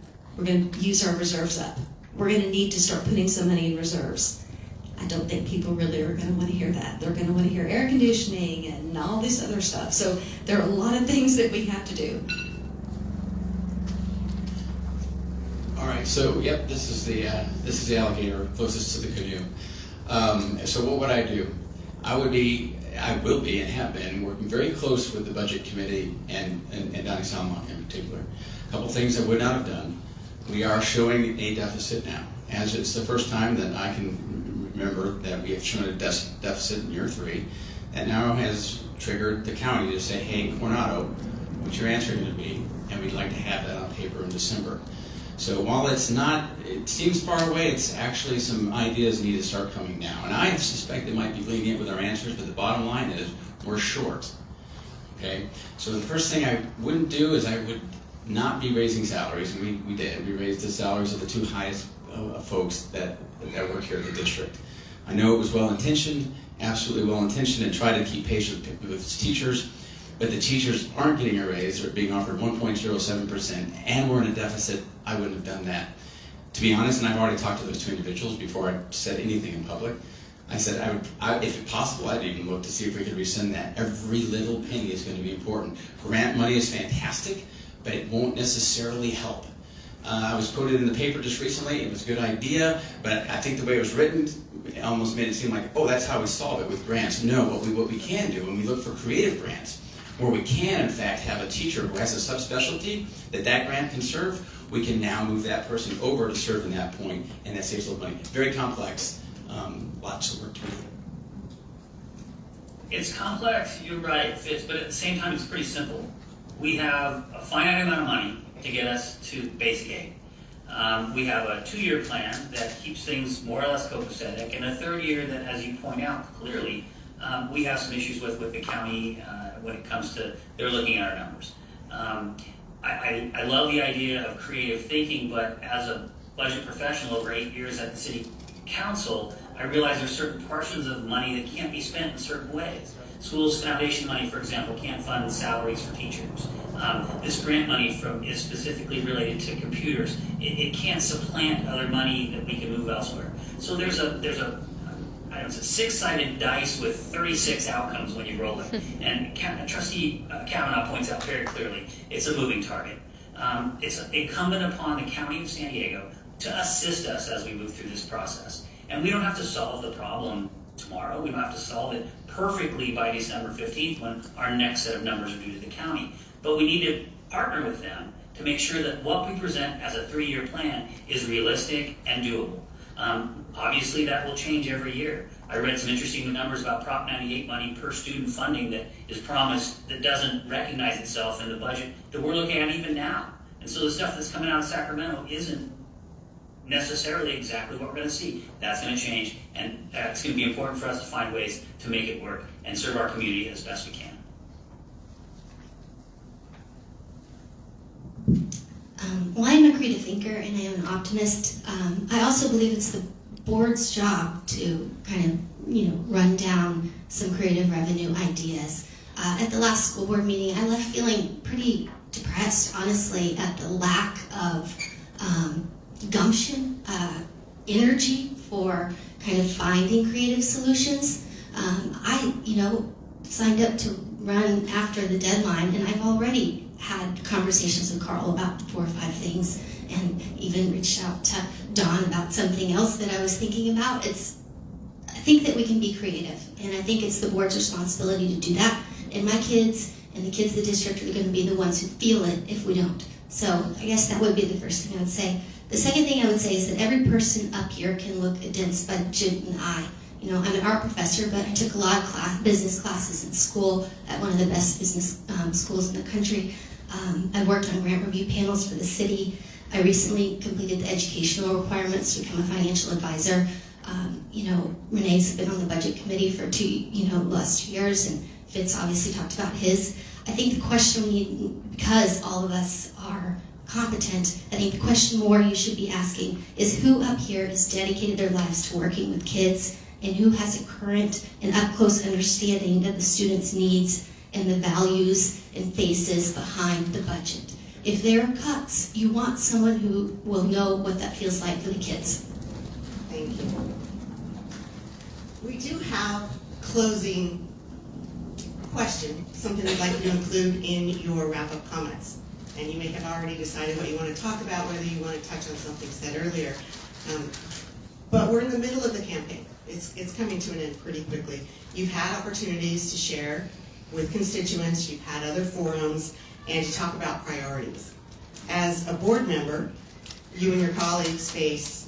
going to use our reserves up. We're going to need to start putting some money in reserves. I don't think people really are going to want to hear that. They're going to want to hear air conditioning and all this other stuff. So there are a lot of things that we have to do. All right, so yep, this is the alligator closest to the canoe. So what would I do? I will be, and have been, working very close with the budget committee and Donnie Salmon in particular. A couple things I would not have done. We are showing a deficit now, as it's the first time that I can remember that we have shown a deficit in year 3. That now has triggered the county to say, hey, Coronado, what's your answer going to be? And we'd like to have that on paper in December. So while it seems far away, it's actually some ideas need to start coming now. And I suspect they might be lenient with our answers, but the bottom line is we're short. Okay? So the first thing I wouldn't do is I would not be raising salaries, and we did. We raised the salaries of the 2 highest folks that work here at the district. I know it was well-intentioned, absolutely well-intentioned, and tried to keep pace with teachers, but the teachers aren't getting a raise. They're being offered 1.07%, and we're in a deficit. I wouldn't have done that. To be honest, and I've already talked to those 2 individuals before I said anything in public, I said, if possible, I'd even look to see if we could rescind that. Every little penny is going to be important. Grant money is fantastic, but it won't necessarily help. I was quoted in the paper just recently. It was a good idea, but I think the way it was written, it almost made it seem like, oh, that's how we solve it with grants. No, what we can do, when we look for creative grants, where we can, in fact, have a teacher who has a subspecialty that grant can serve, we can now move that person over to serve in that point, and that saves a little money. Very complex, lots of work to do. It's complex, you're right, Fitz, but at the same time, it's pretty simple. We have a finite amount of money to get us to basic aid. We have a 2-year plan that keeps things more or less copacetic, and a 3rd year that, as you point out clearly, we have some issues with the county when it comes to, they're looking at our numbers. I love the idea of creative thinking, but as a budget professional over 8 years at the city council, I realize there's certain portions of money that can't be spent in certain ways. Schools foundation money, for example, can't fund salaries for teachers. This grant money is specifically related to computers. It can't supplant other money that we can move elsewhere. So there's a six-sided dice with 36 outcomes when you roll it. And Trustee Cavanaugh points out very clearly, it's a moving target. It's incumbent upon the County of San Diego to assist us as we move through this process. And we don't have to solve the problem tomorrow. We don't have to solve it perfectly by December 15th when our next set of numbers are due to the county. But we need to partner with them to make sure that what we present as a 3-year plan is realistic and doable. Obviously, that will change every year. I read some interesting numbers about Prop 98 money per student funding that is promised that doesn't recognize itself in the budget that we're looking at even now. And so the stuff that's coming out of Sacramento isn't necessarily exactly what we're going to see. That's going to change, and it's going to be important for us to find ways to make it work and serve our community as best we can. Well, I'm a creative thinker and I am an optimist. I also believe it's the board's job to kind of, run down some creative revenue ideas. At the last school board meeting, I left feeling pretty depressed, honestly, at the lack of gumption, energy for kind of finding creative solutions. I signed up to run after the deadline, and I've already had conversations with Karl about 4 or 5 things, and even reached out to Dawn about something else that I was thinking about. I think that we can be creative, and I think it's the board's responsibility to do that. And my kids and the kids of the district are going to be the ones who feel it if we don't. So I guess that would be the first thing I would say. The second thing I would say is that every person up here can look a dense budget in the eye. I'm an art professor, but I took a lot of business classes in school at one of the best business schools in the country. I've worked on grant review panels for the city. I recently completed the educational requirements to become a financial advisor. Renee's been on the budget committee for last 2 years, and Fitz obviously talked about his. I think the question we need, because all of us are competent, I think the question more you should be asking is who up here has dedicated their lives to working with kids, and who has a current and up-close understanding of the students' needs and the values and faces behind the budget. If there are cuts, you want someone who will know what that feels like for the kids. Thank you. We do have closing question, something I'd like you to include in your wrap-up comments. And you may have already decided what you want to talk about, whether you want to touch on something said earlier. But we're in the middle of the campaign. It's coming to an end pretty quickly. You've had opportunities to share with constituents, you've had other forums, and to talk about priorities. As a board member, you and your colleagues face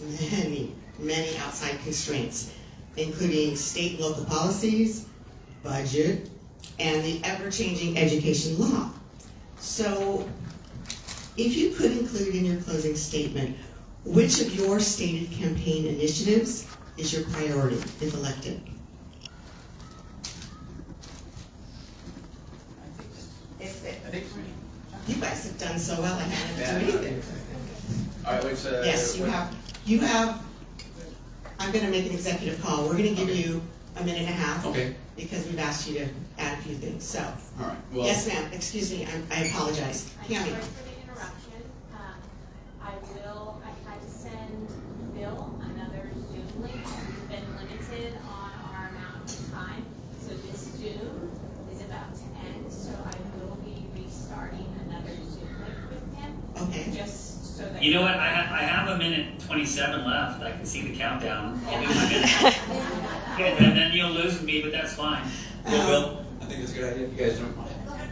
many outside constraints, including state and local policies, budget, and the ever-changing education law. So, if you could include in your closing statement, which of your stated campaign initiatives is your priority if elected? You guys have done so well, I haven't do anything. All right, what's Yes, you have, I'm going to make an executive call. We're going to give you a minute and a half. Okay. Because we've asked you to add a few things, so. All right. Well, Yes, ma'am, excuse me, I apologize. I'm Kami. sorry for the interruption. I had to send Bill another Zoom link. We've been limited on our amount of time. So this Zoom is about to end, so I will be restarting another Zoom link with him. Okay. Just so that. You know what? I have a minute 27 left. I can see the countdown. I'll do my minute. And then you'll lose me, but that's fine. Bill, I think it's a good idea. You guys don't mind?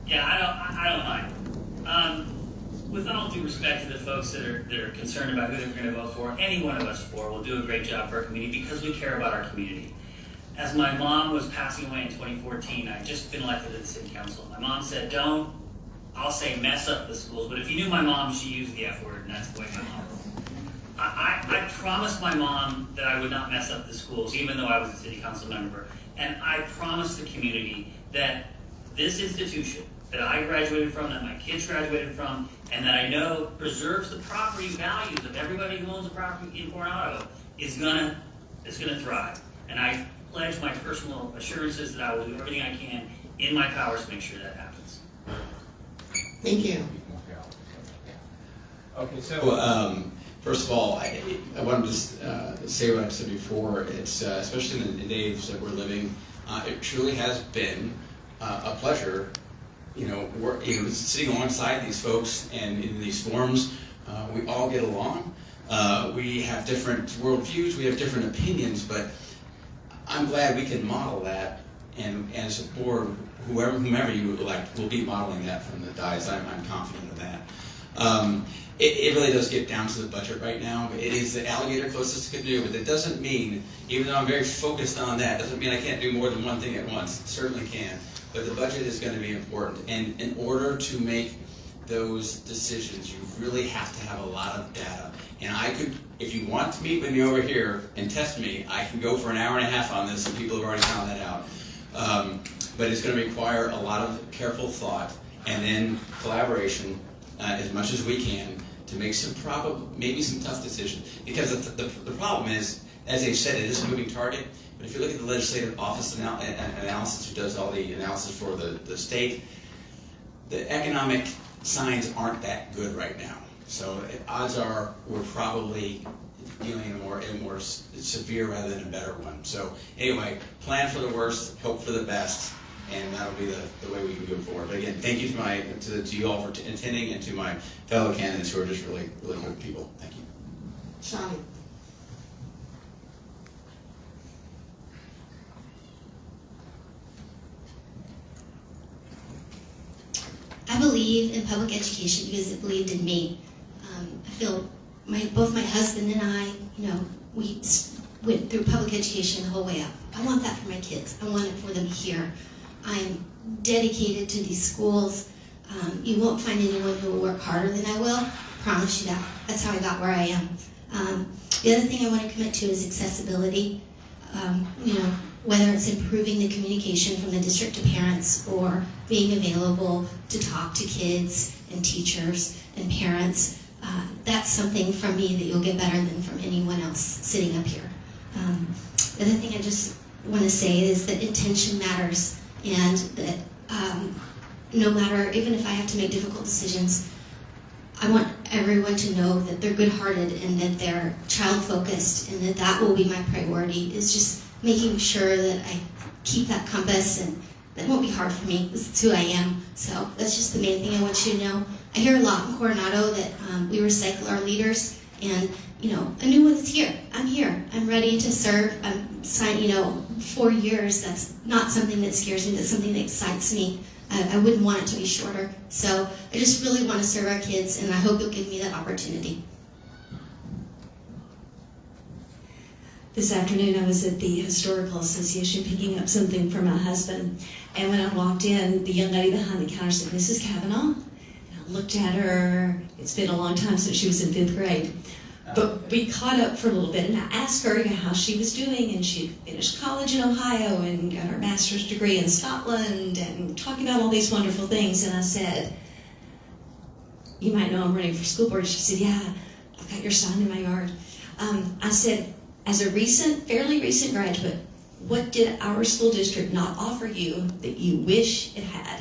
Yeah, I don't mind. With all due respect to the folks that are concerned about who they're going to vote for, any one of us four will do a great job for our community because we care about our community. As my mom was passing away in 2014, I'd just been elected to the city council. My mom said, don't, I'll say mess up the schools, but if you knew my mom, she used the F word, and that's the way my mom was. I promised my mom that I would not mess up the schools, even though I was a city council member. And I promised the community that this institution that I graduated from, that my kids graduated from, and that I know preserves the property values of everybody who owns a property in Coronado is gonna thrive. And I pledge my personal assurances that I will do everything I can in my powers to make sure that happens. Thank you. Okay, so first of all, I wanted to say what I've said before. It's especially in the days that we're living, it truly has been a pleasure. Sitting alongside these folks and in these forums, we all get along. We have different worldviews, we have different opinions, but I'm glad we can model that, and as a board, whomever you elect will be modeling that from the dais. I'm confident of that. It really does get down to the budget right now. It is the alligator closest to canoe, but that doesn't mean, even though I'm very focused on that, doesn't mean I can't do more than one thing at once. It certainly can. But the budget is going to be important. And in order to make those decisions, you really have to have a lot of data. And I could, if you want to meet with me over here and test me, I can go for an hour and a half on this, and people have already found that out. But it's going to require a lot of careful thought and then collaboration as much as we can to make maybe some tough decisions. Because the problem is, as they've said, it is a moving target. But if you look at the legislative office analysis, who does all the analysis for the state, the economic signs aren't that good right now. So odds are we're probably dealing in a more severe rather than a better one. So anyway, plan for the worst, hope for the best, and that'll be the way we can go forward. But again, thank you to you all for attending, and to my fellow candidates who are just really, really good people. Thank you. Shawnee. I believe in public education because it believed in me. I feel both my husband and I, we went through public education the whole way up. I want that for my kids. I want it for them here. I'm dedicated to these schools. You won't find anyone who will work harder than I will. I promise you that. That's how I got where I am. The other thing I want to commit to is accessibility. Whether it's improving the communication from the district to parents or being available to talk to kids and teachers and parents, that's something from me that you'll get better than from anyone else sitting up here. The other thing I just want to say is that intention matters, and that no matter, even if I have to make difficult decisions, I want everyone to know that they're good-hearted and that they're child-focused, and that will be my priority, is just making sure that I keep that compass, and that won't be hard for me. This is who I am. So that's just the main thing I want you to know. I hear a lot in Coronado that we recycle our leaders, and a new one is here. I'm here. I'm ready to serve. I'm signed, 4 years. That's not something that scares me. That's something that excites me. I wouldn't want it to be shorter. So I just really want to serve our kids, and I hope you'll give me that opportunity. This afternoon I was at the Historical Association picking up something for my husband, and when I walked in, the young lady behind the counter said, "Mrs. Cavanaugh?" And I looked at her. It's been a long time since she was in 5th grade. But we caught up for a little bit, and I asked her how she was doing, and she'd finished college in Ohio and got her master's degree in Scotland, and talking about all these wonderful things. And I said, "You might know I'm running for school board." She said, "Yeah, I've got your sign in my yard." I said, "As a fairly recent graduate, what did our school district not offer you that you wish it had?"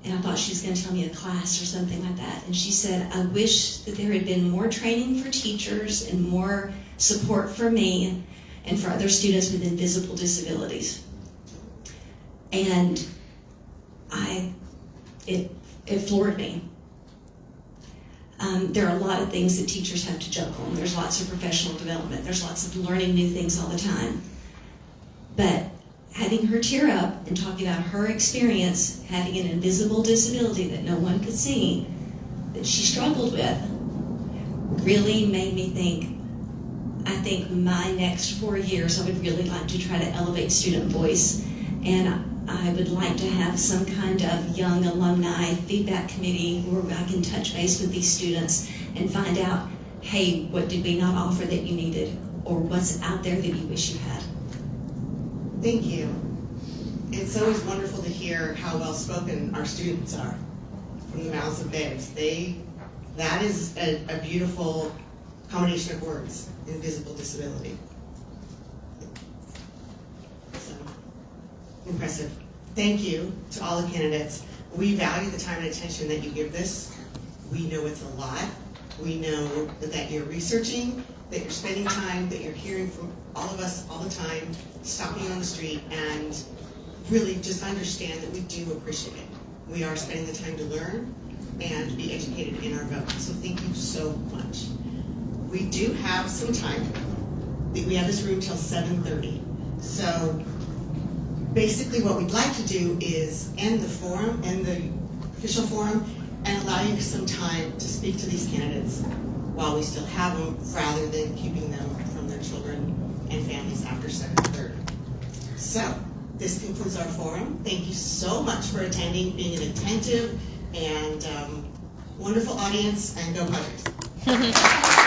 And I thought she was going to tell me a class or something like that. And she said, "I wish that there had been more training for teachers and more support for me and for other students with invisible disabilities." And it floored me. There are a lot of things that teachers have to juggle, and there's lots of professional development. There's lots of learning new things all the time. But having her tear up and talking about her experience having an invisible disability that no one could see, that she struggled with, really made me think, I think my next 4 years I would really like to try to elevate student voice, and I would like to have some kind of young alumni feedback committee where I can touch base with these students and find out, hey, what did we not offer that you needed, or what's out there that you wish you had. Thank you. it's always wonderful to hear how well spoken our students are from the mouths of babes. That is a beautiful combination of words, invisible disability. So, impressive. Thank you to all the candidates. We value the time and attention that you give this. We know it's a lot. We know that you're researching, that you're spending time, that you're hearing from all of us all the time, stopping on the street, and really just understand that we do appreciate it. We are spending the time to learn and be educated in our vote. So thank you so much. We do have some time. We have this room till 7:30. So basically what we'd like to do is end the forum, end the official forum, and allow you some time to speak to these candidates while we still have them, rather than keeping them from their children and families after 7:30. So this concludes our forum. Thank you so much for attending, being an attentive and wonderful audience, and go Padres.